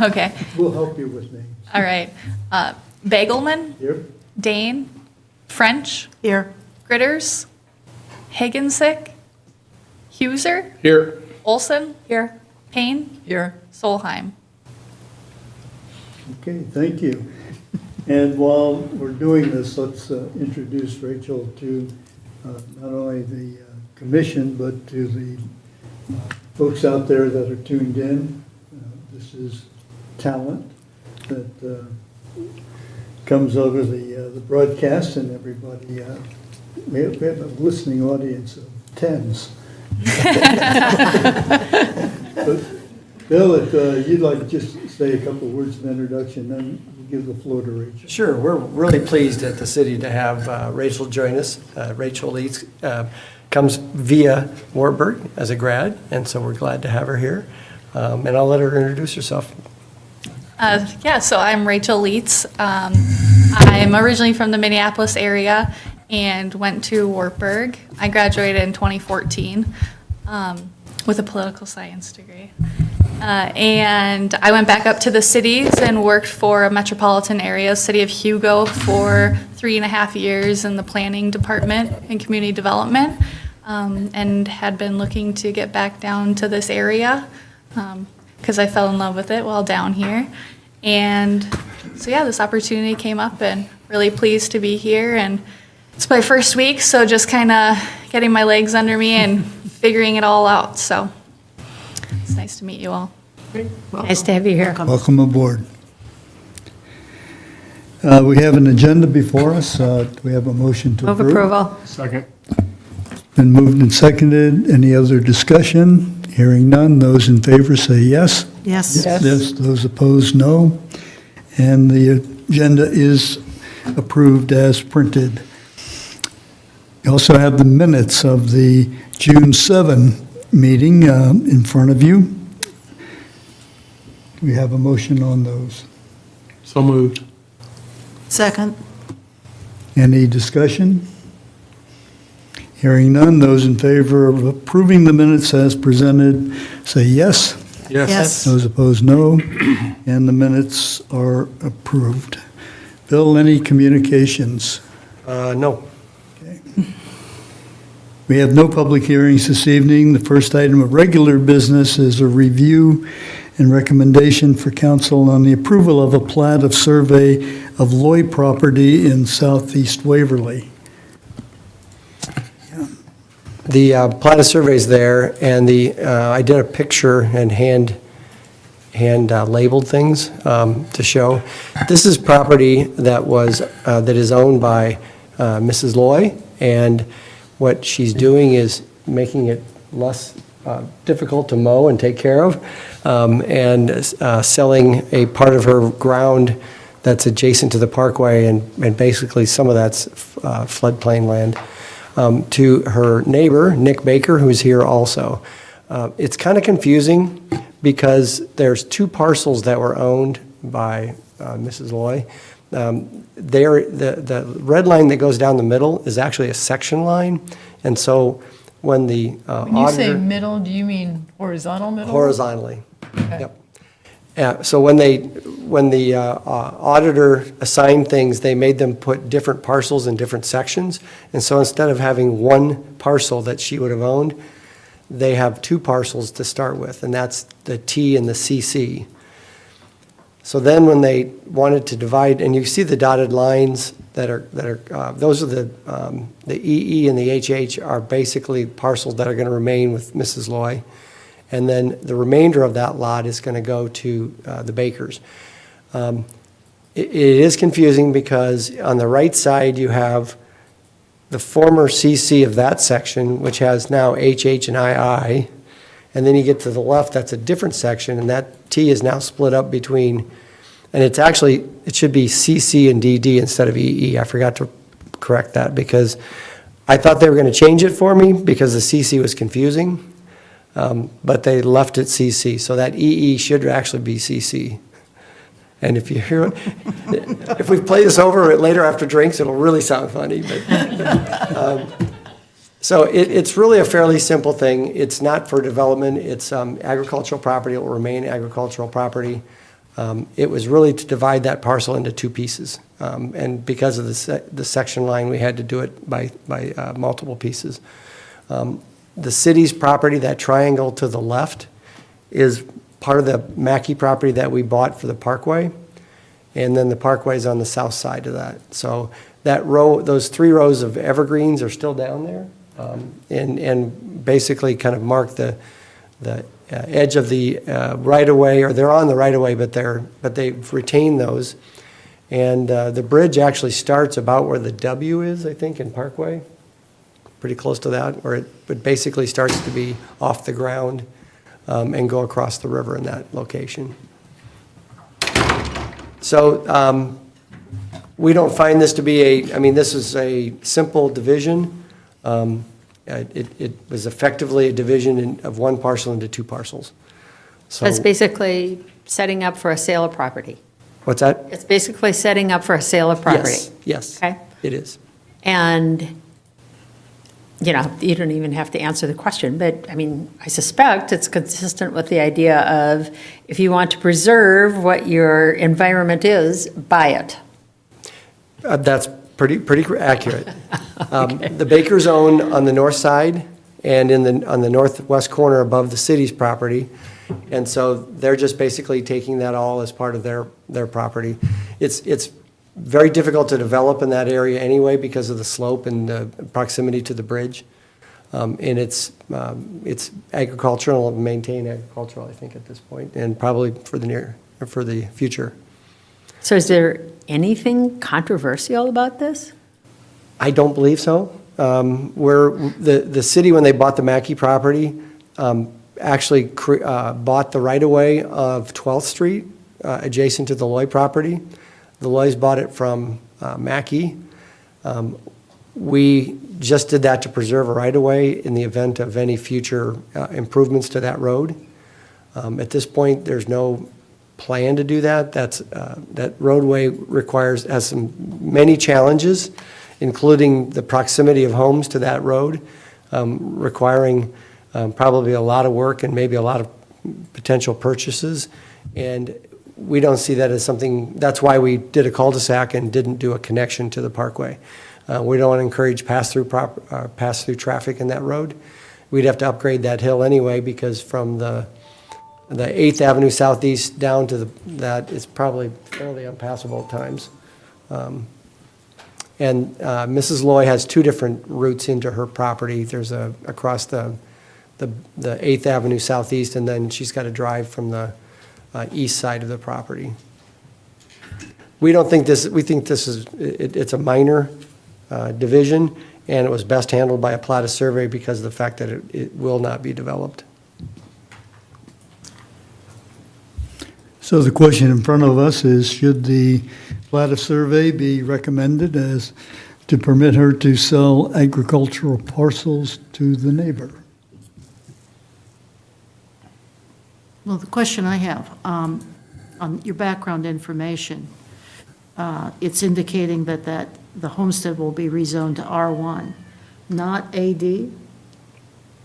Okay. We'll help you with names. All right. Bagelman, Here? Dane, French, Here. Gritters, Higginsick, Huser, Here. Olson, Here. Payne, Here. Solheim. Okay, thank you. And while we're doing this, let's introduce Rachel to not only the commission, but to the folks out there that are tuned in. This is talent that comes over the broadcast, and everybody, we have a listening audience of tens. But Bill, if you'd like to just say a couple words of introduction, then we'll give the floor to Rachel. Sure, we're really pleased at the city to have Rachel join us. Rachel Leeds comes via Wartburg as a grad, and so we're glad to have her here. And I'll let her introduce herself. So I'm Rachel Leitz. I'm originally from the Minneapolis area and went to Wartburg. I graduated in 2014 with a political science degree. And I went back up to the cities and worked for a metropolitan area, city of Hugo, for 3.5 years in the planning department and community development, and had been looking to get back down to this area because I fell in love with it while down here. And so yeah, this opportunity came up and really pleased to be here. And it's my first week, so just kind of getting my legs under me and figuring it all out. So it's nice to meet you all. Nice to have you here. Welcome aboard. We have an agenda before us. Do we have a motion to Move approve? approval. Second. Been moved and seconded. Any other discussion? Hearing none. Those in favor say yes. Yes. Yes. Those opposed, no. And the agenda is approved as printed. You also have the minutes of the June 7 meeting in front of you. Do we have a motion on those? So moved. Second. Any discussion? Hearing none. Those in favor of approving the minutes as presented say yes. Yes. Those opposed, no. And the minutes are approved. Bill, any communications? No. Okay. We have no public hearings this evening. The first item of regular business is a review and recommendation for council on the approval of a plat of survey of Loy property in southeast Waverly. The plat of survey's there, and I did a picture and hand labeled things to show. This is property that is owned by Mrs. Loy, and what she's doing is making it less difficult to mow and take care of, and selling a part of her ground that's adjacent to the parkway, and basically some of that's floodplain land, to her neighbor, Nick Baker, who's here also. It's kind of confusing because there's 2 parcels that were owned by Mrs. Loy. The red line that goes down the middle is actually a section line, and so when the When you say auditor... middle, do you mean horizontal middle? Horizontally, Okay. yep. So when the auditor assigned things, they made them put different parcels in different sections. And so instead of having 1 parcel that she would have owned, they have 2 parcels to start with, and that's the T and the CC. So then when they wanted to divide, and you see the dotted lines that are those are the EE and the HH are basically parcels that are going to remain with Mrs. Loy. And then the remainder of that lot is going to go to the Bakers. It is confusing because on the right side you have the former CC of that section, which has now HH and II. And then you get to the left, that's a different section, and that T is now split up between, and it should be CC and DD instead of EE. I forgot to correct that because I thought they were going to change it for me because the CC was confusing. But they left it CC, so that EE should actually be CC. And if you hear it, if we play this over later after drinks, it'll really sound funny. But so it's really a fairly simple thing. It's not for development. It's agricultural property. It will remain agricultural property. It was really to divide that parcel into two pieces. And because of the section line, we had to do it by multiple pieces. The city's property, that triangle to the left, is part of the Mackey property that we bought for the Parkway. And then the Parkway is on the south side of that. So that row, those 3 rows of evergreens are still down there, and basically kind of mark the edge of the right-of-way, or they're on the right-of-way, but they've retained those. And the bridge actually starts about where the W is, I think, in Parkway, pretty close to that, where it basically starts to be off the ground and go across the river in that location. So we don't find this to be this is a simple division. It was effectively a division of one parcel into 2 parcels. So It's basically setting up for a sale of property. what's that? It's basically setting up for a sale of property. Yes, Okay? it is. And, you don't even have to answer the question, but, I suspect it's consistent with the idea of if you want to preserve what your environment is, buy it. That's pretty accurate. The Baker Zone on the north side and on the northwest corner above the city's property. And so they're just basically taking that all as part of their property. It's very difficult to develop in that area anyway because of the slope and the proximity to the bridge. And it's agricultural, maintain agricultural, I think, at this point, and probably for the future. So is there anything controversial about this? I don't believe so. The city, when they bought the Mackey property, actually bought the right-of-way of 12th Street adjacent to the Loy property. The Loys bought it from Mackey. We just did that to preserve a right-of-way in the event of any future improvements to that road. At this point, there's no plan to do that. That roadway has many challenges, including the proximity of homes to that road, requiring probably a lot of work and maybe a lot of potential purchases. And we don't see that as something, that's why we did a cul-de-sac and didn't do a connection to the Parkway. We don't want to encourage pass-through traffic in that road. We'd have to upgrade that hill anyway, because from the 8th Avenue Southeast down to that is probably fairly impassable at times. And Mrs. Loy has 2 different routes into her property. There's across the 8th Avenue Southeast, and then she's got to drive from the east side of the property. We think this is, it's a minor division, and it was best handled by a plat of survey because of the fact that it will not be developed. So the question in front of us is, should the plat of survey be recommended as to permit her to sell agricultural parcels to the neighbor? Well, the question I have, on your background information, it's indicating that the homestead will be rezoned to R1, not AD,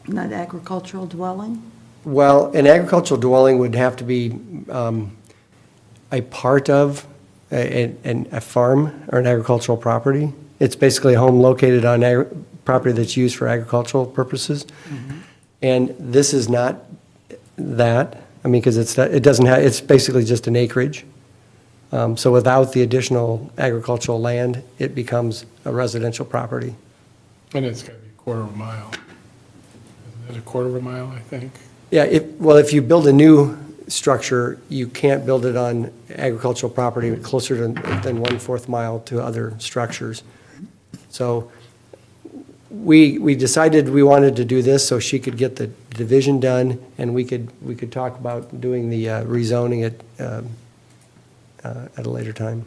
not agricultural dwelling? Well, an agricultural dwelling would have to be a part of a farm or an agricultural property. It's basically a home located on property that's used for agricultural purposes. Mm-hmm. And this is not that, because it's basically just an acreage. So without the additional agricultural land, it becomes a residential property. And it's got to be a quarter of a mile. Isn't it a quarter of a mile, I think? Yeah, if you build a new structure, you can't build it on agricultural property closer than 1/4 mile to other structures. So we decided we wanted to do this so she could get the division done, and we could talk about doing the rezoning at a later time.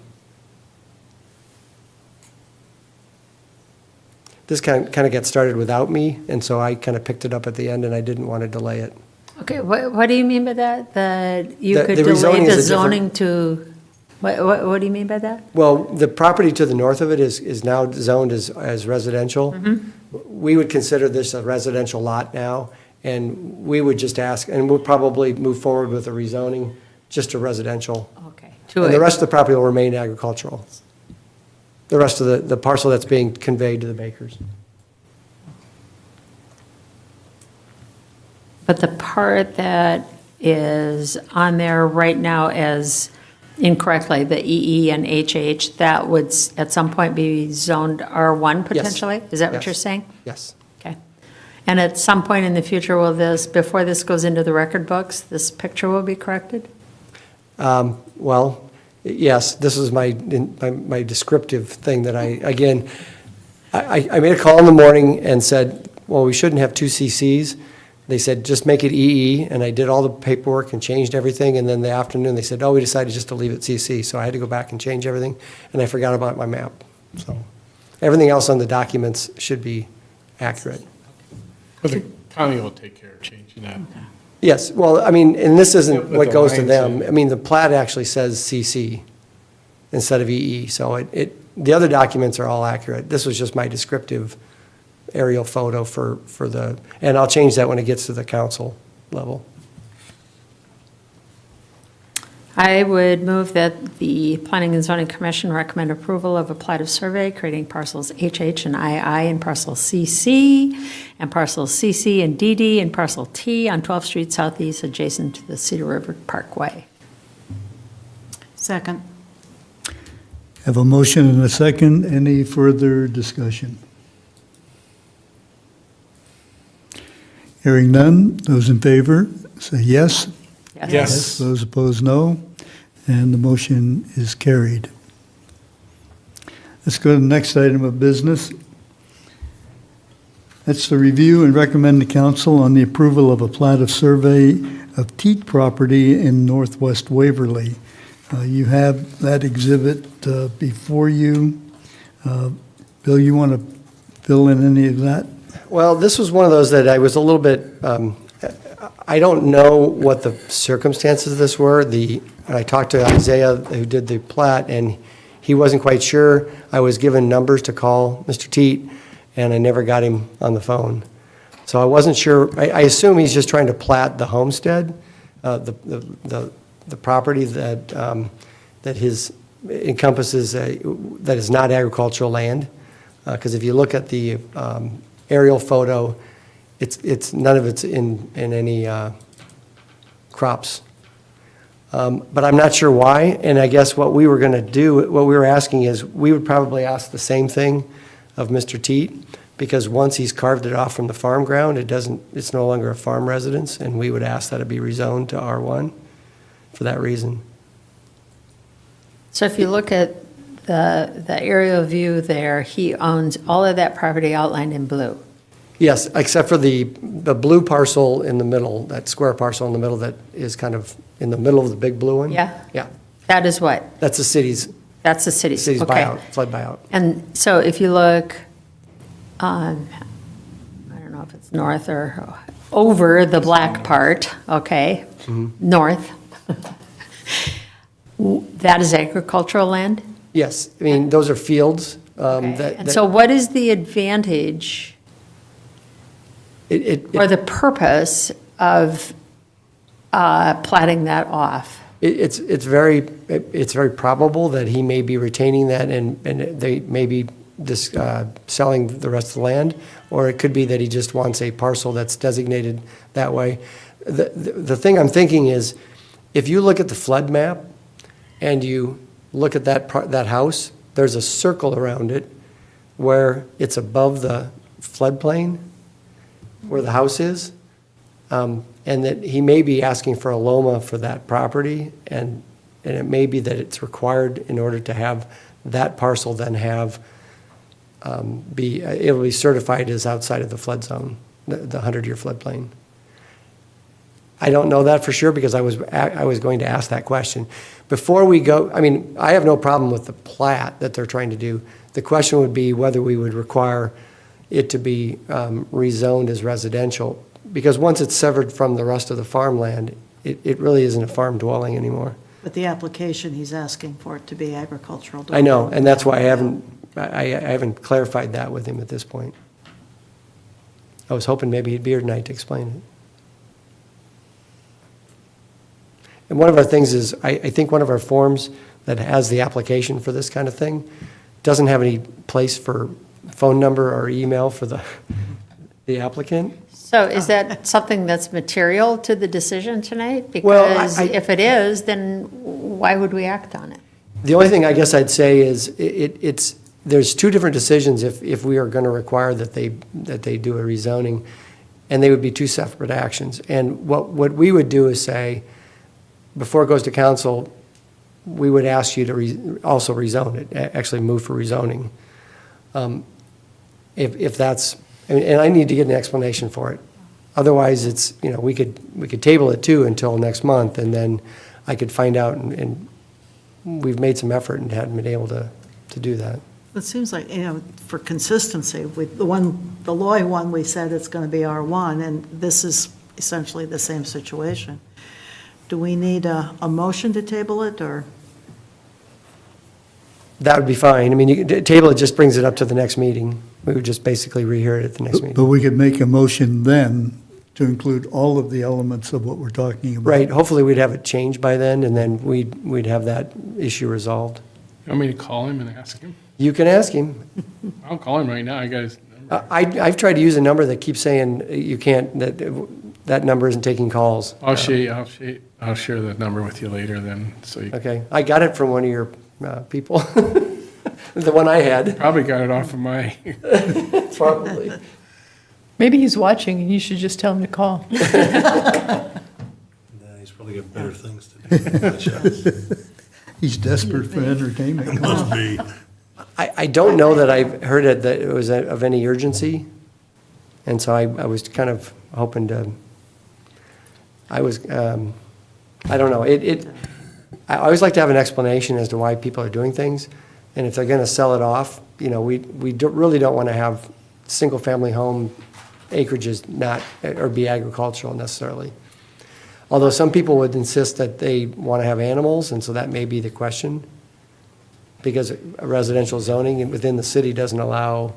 This kind of got started without me, and so I kind of picked it up at the end, and I didn't want to delay it. Okay, what do you mean by that? That you The could delay rezoning the is a zoning different- to, what do you mean by that? Well, the property to the north of it is now zoned as residential. We would consider this a residential lot now, and we would just ask, and we'll probably move forward with a rezoning just to residential. Okay. And the rest of the property will remain agricultural. The rest of the parcel that's being conveyed to the Bakers. But the part that is on there right now as incorrectly, the EE and HH, that would at some point be zoned R1 potentially? Is that what Yes. you're saying? Yes. Okay. And at some point in the future, will this, before this goes into the record books, this picture will be corrected? Well, yes, this is my descriptive thing that I made a call in the morning and said, well, we shouldn't have two CCs. They said, just make it EE, and I did all the paperwork and changed everything, and then the afternoon, they said, oh, we decided just to leave it CC, so I had to go back and change everything, and I forgot about my map, so. Everything else on the documents should be accurate. But the county will take care of changing that. Yes, well, I mean, and this isn't But what the goes to lines them. say- I mean, the plat actually says CC instead of EE, so the other documents are all accurate. This was just my descriptive aerial photo for the, and I'll change that when it gets to the council level. I would move that the Planning and Zoning Commission recommend approval of a plat of survey creating parcels HH and II and parcel CC, and parcel CC and DD and parcel T on 12th Street Southeast adjacent to the Cedar River Parkway. Second. Have a motion and a second. Any further discussion? Hearing none. Those in favor, say yes. Yes. Those opposed, no. And the motion is carried. Let's go to the next item of business. That's the review and recommend to council on the approval of a plat of survey of Teat property in northwest Waverly. You have that exhibit before you. Bill, you want to fill in any of that? Well, this was one of those that I was a little bit, I don't know what the circumstances of this were. I talked to Isaiah, who did the plat, and he wasn't quite sure. I was given numbers to call Mr. Teat, and I never got him on the phone. So I wasn't sure. I assume he's just trying to plat the homestead, the property that his encompasses, that is not agricultural land. Because if you look at the aerial photo, it's none of it's in any crops. But I'm not sure why, and I guess what we were going to do, what we were asking is, we would probably ask the same thing of Mr. Teat, because once he's carved it off from the farm ground, it's no longer a farm residence, and we would ask that it be rezoned to R1 for that reason. So if you look at the aerial view there, he owns all of that property outlined in blue. Yes, except for the blue parcel in the middle, that square parcel in the middle that is kind of in the middle of the big blue one. Yeah? Yeah, That is what? that's the city's That's the city's? Okay. buyout, flood buyout. And so if you look, I don't know if it's north or over the black part, okay, north, that is agricultural land? Yes, I mean, those are fields. Okay. And so what is the advantage or the purpose of platting that off? It's very probable that he may be retaining that and they may be selling the rest of the land, or it could be that he just wants a parcel that's designated that way. The thing I'm thinking is, if you look at the flood map and you look at that house, there's a circle around it where it's above the floodplain where the house is. And that he may be asking for a LOMA for that property, and it may be that it's required in order to have that parcel then it'll be certified as outside of the flood zone, the 100-year floodplain. I don't know that for sure because I was going to ask that question. Before we go, I mean, I have no problem with the plat that they're trying to do. The question would be whether we would require it to be rezoned as residential, because once it's severed from the rest of the farmland, it really isn't a farm dwelling anymore. But the application, he's asking for it to be agricultural. I know, and that's why I haven't clarified that with him at this point. I was hoping maybe he'd be here tonight to explain And one of our things is, I think one of our forms that has the application for this kind of thing doesn't have any place for phone number or email for the applicant. So is that something that's material to the decision tonight? Well, Because if it is, then why would we act on it? The only thing I guess I'd say is, there's two different decisions if we are going to require that they do a rezoning, and they would be two separate actions. And what we would do is say, before it goes to council, we would ask you to also rezone it, actually move for rezoning. If that's, and I need to get an explanation for it. Otherwise, it's, we could table it too until next month, and then I could find out, and we've made some effort and hadn't been able to do that. It seems like, for consistency, with the Loy one, we said it's going to be R1, and this is essentially the same situation. Do we need a motion to table it, or? That would be fine. I mean, you could table it, just brings it up to the next meeting. We would just basically rehear it at the next But meeting. we could make a motion then to include all of the elements of what we're talking about. Right, hopefully we'd have it changed by then, and then we'd have that issue resolved. You want me to call him and ask him? You can ask him. I'll call him right now. I got his number. I've tried to use a number that keeps saying you can't, that number isn't taking calls. I'll share the number with you later then, so you Okay, I got it from one of your people, the one I had, probably got it off of my, probably. Maybe he's watching and you should just tell him to call. Nah, he's probably got better things to do. He's desperate for entertainment. Must be. I don't know that I've heard it, that it was of any urgency, and so I was kind of hoping to, I don't know, I always like to have an explanation as to why people are doing things, and if they're gonna sell it off, really don't wanna have single-family home acreages or be agricultural necessarily. Although some people would insist that they wanna have animals, and so that may be the question, because residential zoning within the city doesn't allow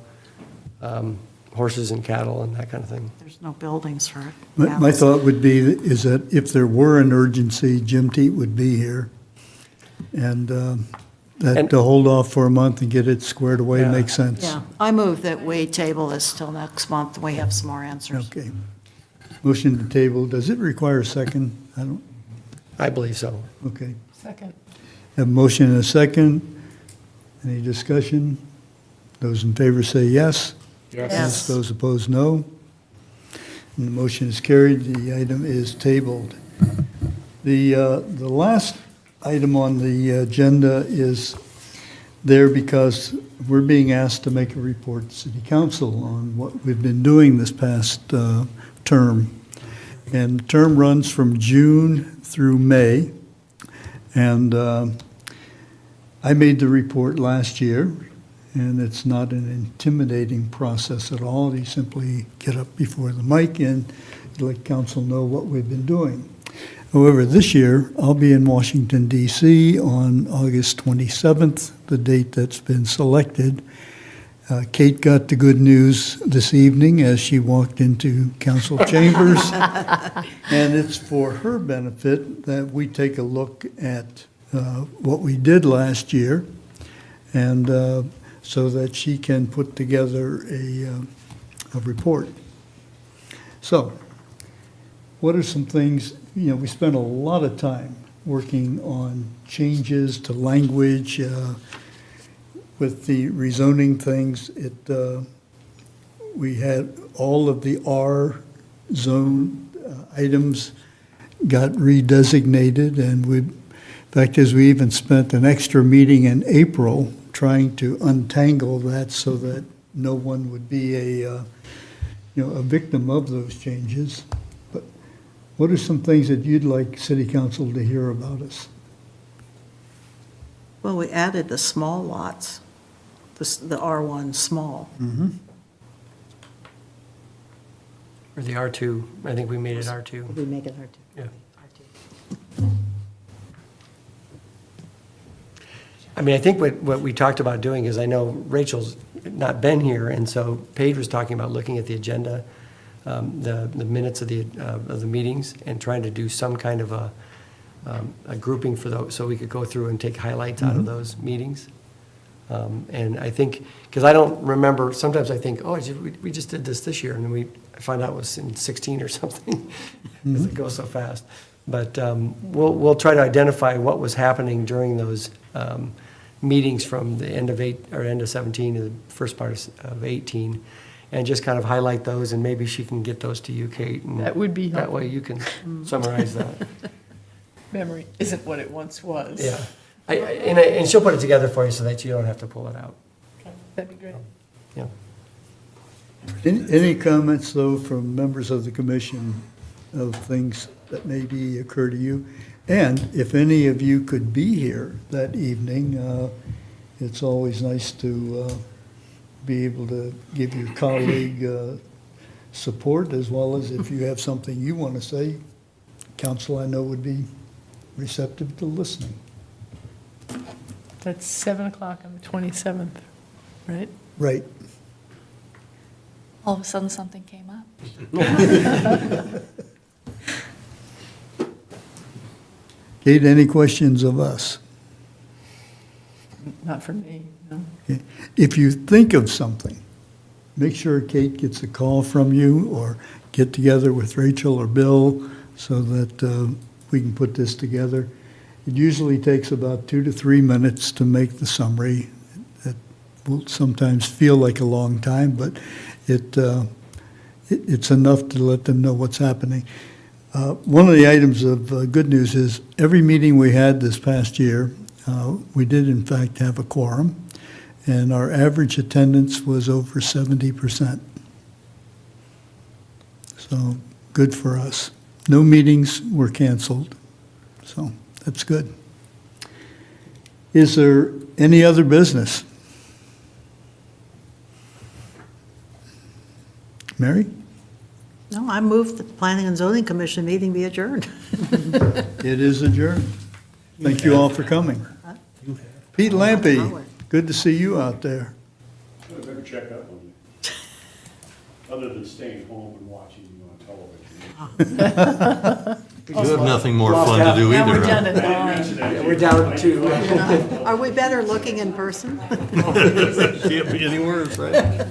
horses and cattle and that kind of thing. There's no buildings for it. My thought would be is that if there were an urgency, Jim Teat would be here. And that to hold off for a month and get it squared away Yeah. makes sense. Yeah, I move that we table this till next month, and we have some more answers. Okay. Motion to table, does it require a second? I believe so. Okay. Second. Have a motion and a second. Any discussion? Those in favor say yes. yes. Those opposed, no. And the motion is carried. The item is tabled. The last item on the agenda is there because we're being asked to make a report to City Council on what we've been doing this past term. And the term runs from June through May. And I made the report last year, and it's not an intimidating process at all. You simply get up before the mic and you let council know what we've been doing. However, this year, I'll be in Washington, D.C. on August 27th, the date that's been selected. Kate got the good news this evening as she walked into council chambers. And it's for her benefit that we take a look at what we did last year, and so that she can put together a report. So, what are some things, we spent a lot of time working on changes to language with the rezoning things. We had all of the R zone items got redesignated, and in fact, as we even spent an extra meeting in April trying to untangle that so that no one would be a victim of those changes. But what are some things that you'd like City Council to hear about us? Well, we added the small lots, the R1 small. Or the R2, I think we made it R2. We make it R2. Yeah. I mean, I think what we talked about doing is, I know Rachel's not been here, and so Paige was talking about looking at the agenda, the minutes of the meetings, and trying to do some kind of a grouping for those, so we could go through and take highlights out of those meetings. And I think, because I don't remember, sometimes I think, oh, we just did this year, and then I find out it was in 16 or something, because it goes so fast. But we'll try to identify what was happening during those meetings from the end of end of 17 to the first part of 18, and just kind of highlight those, and maybe she can get those to you, Kate. And That would be that helpful. way you can summarize that. Memory isn't what it once was. Yeah. And she'll put it together for you so that you don't have to pull it out. That'd be great. Yeah. Any comments, though, from members of the commission of things that maybe occur to you? And if any of you could be here that evening, it's always nice to be able to give your colleague support, as well as if you have something you want to say, council, I know, would be receptive to listening. That's 7 o'clock on the 27th, right? Right. All of a sudden, something came up. Kate, any questions of us? Not for me, no. Okay. If you think of something, make sure Kate gets a call from you, or get together with Rachel or Bill so that we can put this together. It usually takes about 2 to 3 minutes to make the summary. It will sometimes feel like a long time, but it's enough to let them know what's happening. One of the items of good news is every meeting we had this past year, we did in fact have a quorum, and our average attendance was over 70%. So good for us. No meetings were canceled, so that's good. Is there any other business? Mary? No, I move that the Planning and Zoning Commission meeting be adjourned. It is adjourned. Thank you all for coming. Pete Lampy, good to see you out there. I've never checked up on you, other than staying home and watching you on television. You have nothing more fun to do Now we're either. done huh? at 9. We're down to. Are we better looking in person? Can't be any worse, right?